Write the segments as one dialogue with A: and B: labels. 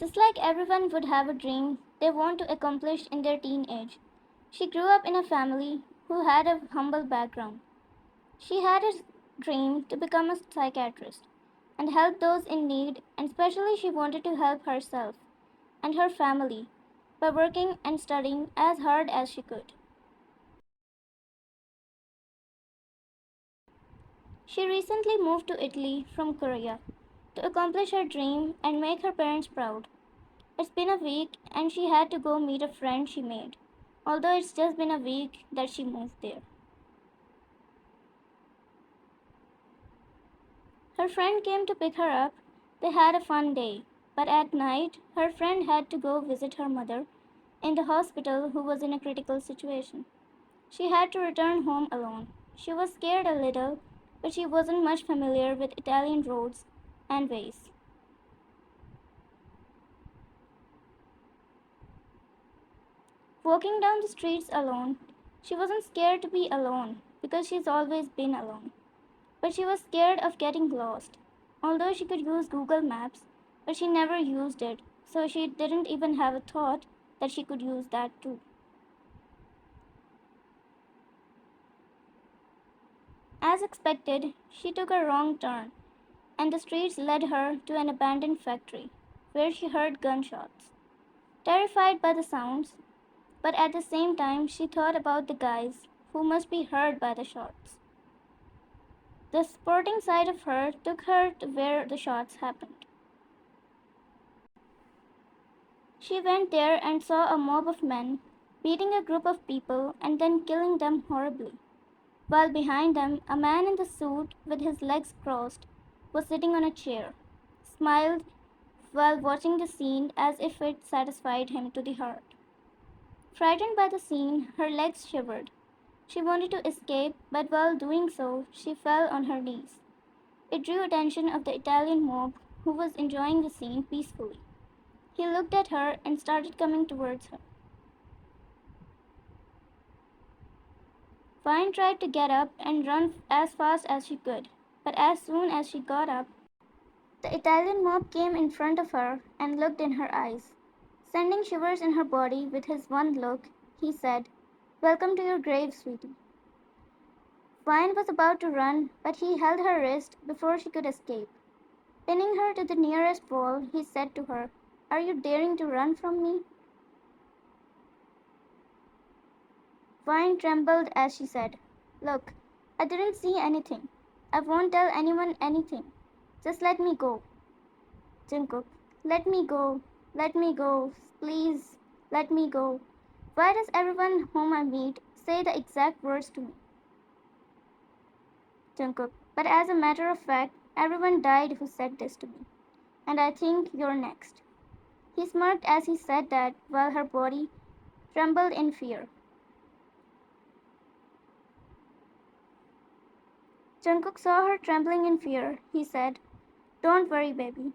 A: Just like everyone would have a dream they want to accomplish in their teenage, she grew up in a family who had a humble background. She had a dream to become a psychiatrist and help those in need, and especially she wanted to help herself and her family by working and studying as hard as she could. She recently moved to Italy from Korea to accomplish her dream and make her parents proud. It's been a week and she had to go meet a friend she made, although it's just been a week that she moved there. Her friend came to pick her up. They had a fun day, but at night, her friend had to go visit her mother in the hospital who was in a critical situation. She had to return home alone. She was scared a little, but she wasn't much familiar with Italian roads and ways. Walking down the streets alone, she wasn't scared to be alone because she's always been alone. But she was scared of getting lost. Although she could use Google Maps, but she never used it, so she didn't even have a thought that she could use that too. As expected, she took a wrong turn, and the streets led her to an abandoned factory, where she heard gunshots. Terrified by the sounds, but at the same time she thought about the guys who must be hurt by the shots. The sporting side of her took her to where the shots happened. She went there and saw a mob of men beating a group of people and then killing them horribly, while behind them a man in the suit with his legs crossed was sitting on a chair, smiled while watching the scene as if it satisfied him to the heart. Frightened by the scene, her legs shivered. She wanted to escape, but while doing so, she fell on her knees. It drew attention of the Italian mob who was enjoying the scene peacefully. He looked at her and started coming towards her. Vine tried to get up and run as fast as she could, but as soon as she got up, the Italian mob came in front of her and looked in her eyes. Sending shivers in her body with his one look, he said, "Welcome to your grave, sweetie." Vine was about to run, but he held her wrist before she could escape. Pinning her to the nearest wall, he said to her, "Are you daring to run from me?" Vine trembled as she said, "Look, I didn't see anything. I won't tell anyone anything. Just let me go." Jungkook, "Let me go. Let me go. Please, let me go. Why does everyone whom I meet say the exact words to me?" Jungkook, "But as a matter of fact, everyone died who said this to me. And I think you're next." He smirked as he said that while her body trembled in fear. Jungkook saw her trembling in fear. He said, "Don't worry, baby.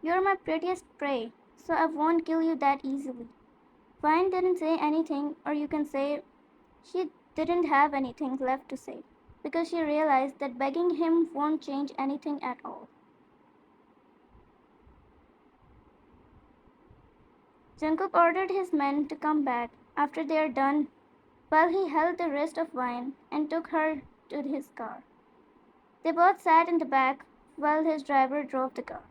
A: You're my prettiest prey, so I won't kill you that easily." Vine didn't say anything, or you can say she didn't have anything left to say, because she realized that begging him won't change anything at all. Jungkook ordered his men to come back after they are done while he held the wrist of Vine and took her to his car. They both sat in the back while his driver drove the car.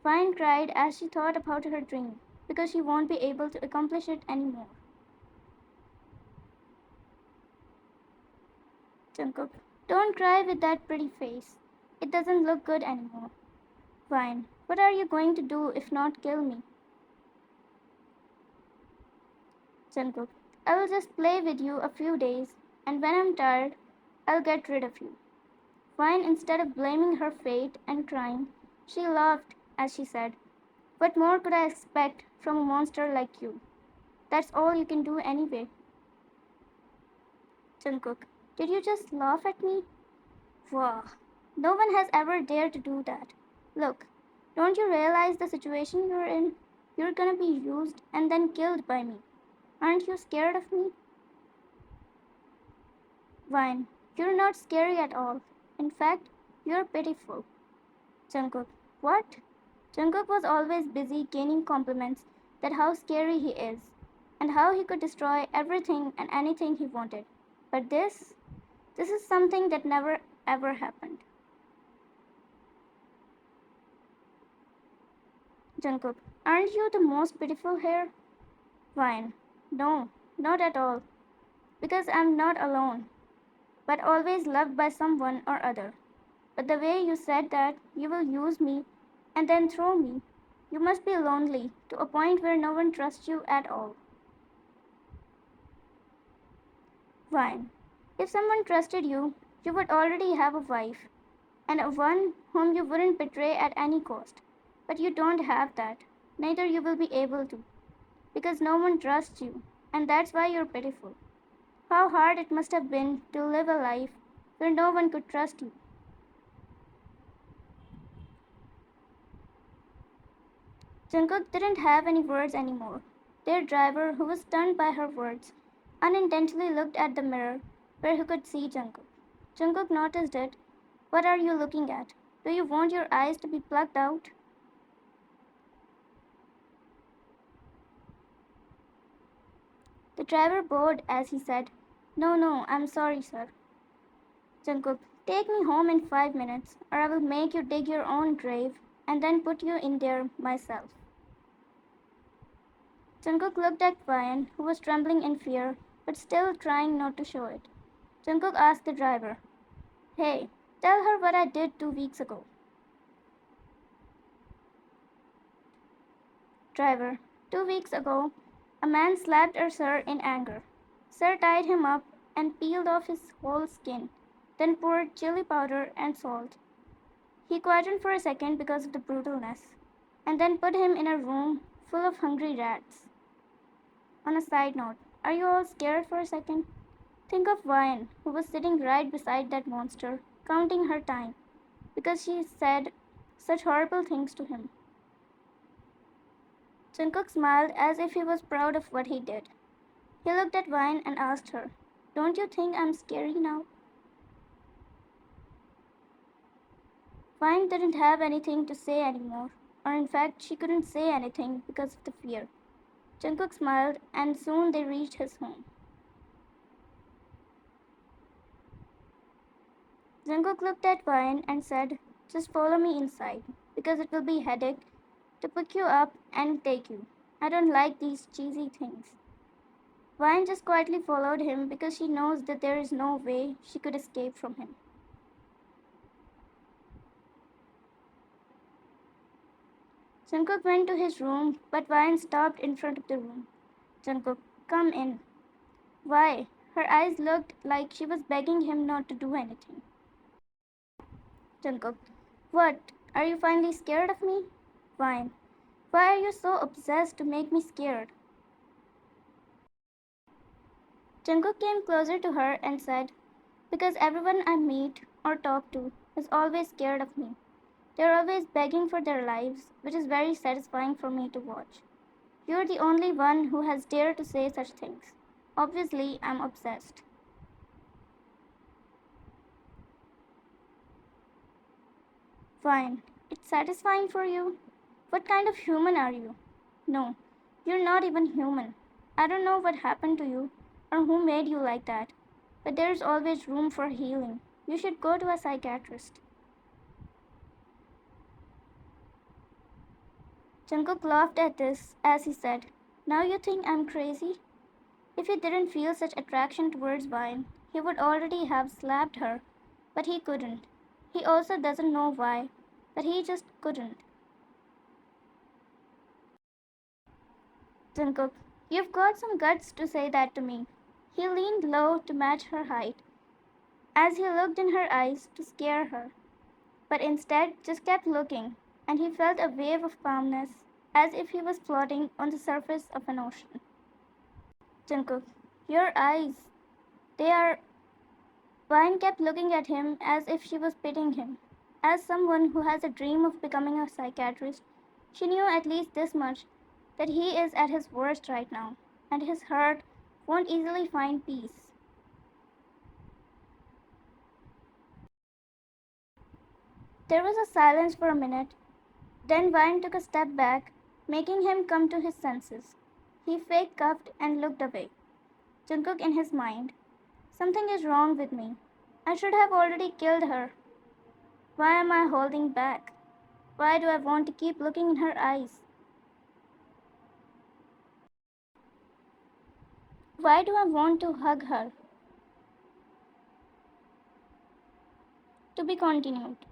A: Vine cried as she thought about her dream because she won't be able to accomplish it anymore. Jungkook, "Don't cry with that pretty face. It doesn't look good anymore." Vine, "What are you going to do if not kill me?" Jungkook, "I will just play with you a few days, and when I'm tired, I'll get rid of you." Vine, instead of blaming her fate and crying, she laughed as she said, "What more could I expect from a monster like you? That's all you can do anyway." Jungkook, "Did you just laugh at me?" Wow, no one has ever dared to do that. Look, don't you realize the situation you're in? You're gonna be used and then killed by me. Aren't you scared of me? Vine, "You're not scary at all. In fact, you're pitiful." Jungkook, "What?" Jungkook was always busy gaining compliments that how scary he is and how he could destroy everything and anything he wanted. But this is something that never ever happened. Jungkook, aren't you the most beautiful here? Vine, no, not at all, because I'm not alone, but always loved by someone or other. But the way you said that you will use me and then throw me, you must be lonely to a point where no one trusts you at all. Vine, if someone trusted you, you would already have a wife, and a one whom you wouldn't betray at any cost. But you don't have that. Neither you will be able to, because no one trusts you, and that's why you're pitiful. How hard it must have been to live a life where no one could trust you. Jungkook didn't have any words anymore. Their driver, who was stunned by her words, unintentionally looked at the mirror where he could see Jungkook. Jungkook noticed it. What are you looking at? Do you want your eyes to be plucked out? The driver bowed as he said, "No, no, I'm sorry, sir." Jungkook, take me home in 5 minutes, or I will make you dig your own grave and then put you in there myself. Jungkook looked at Ryan, who was trembling in fear, but still trying not to show it. Jungkook asked the driver, "Hey, tell her what I did 2 weeks ago." Driver, 2 weeks ago, a man slapped our sir in anger. Sir tied him up and peeled off his whole skin, then poured chili powder and salt. He quieted for a second because of the brutalness, and then put him in a room full of hungry rats. On a side note, are you all scared for a second? Think of Vine, who was sitting right beside that monster, counting her time, because she said such horrible things to him. Jungkook smiled as if he was proud of what he did. He looked at Vine and asked her, "Don't you think I'm scary now?" Vine didn't have anything to say anymore, or in fact, she couldn't say anything because of the fear. Jungkook smiled, and soon they reached his home. Jungkook looked at Vine and said, "Just follow me inside, because it will be a headache to pick you up and take you. I don't like these cheesy things." Vine just quietly followed him because she knows that there is no way she could escape from him. Jungkook went to his room, but Vine stopped in front of the room. "Jungkook, come in." Why? Her eyes looked like she was begging him not to do anything. Jungkook, what? Are you finally scared of me? Vine, why are you so obsessed to make me scared? Jungkook came closer to her and said, "Because everyone I meet or talk to is always scared of me. They're always begging for their lives, which is very satisfying for me to watch. You're the only one who has dared to say such things. Obviously, I'm obsessed." Fine. It's satisfying for you? What kind of human are you? No, you're not even human. I don't know what happened to you or who made you like that, but there's always room for healing. You should go to a psychiatrist. Jungkook laughed at this as he said, "Now you think I'm crazy?" If he didn't feel such attraction towards Vine, he would already have slapped her, but he couldn't. He also doesn't know why, but he just couldn't. Jungkook, you've got some guts to say that to me. He leaned low to match her height, as he looked in her eyes to scare her, but instead just kept looking, and he felt a wave of calmness, as if he was floating on the surface of an ocean. Jungkook, your eyes, they are. Vine kept looking at him as if she was pitying him. As someone who has a dream of becoming a psychiatrist, she knew at least this much, that he is at his worst right now, and his heart won't easily find peace. There was a silence for a minute. Then Vine took a step back, making him come to his senses. He fake coughed and looked away. Jungkook in his mind. Something is wrong with me. I should have already killed her. Why am I holding back? Why do I want to keep looking in her eyes? Why do I want to hug her? To be continued.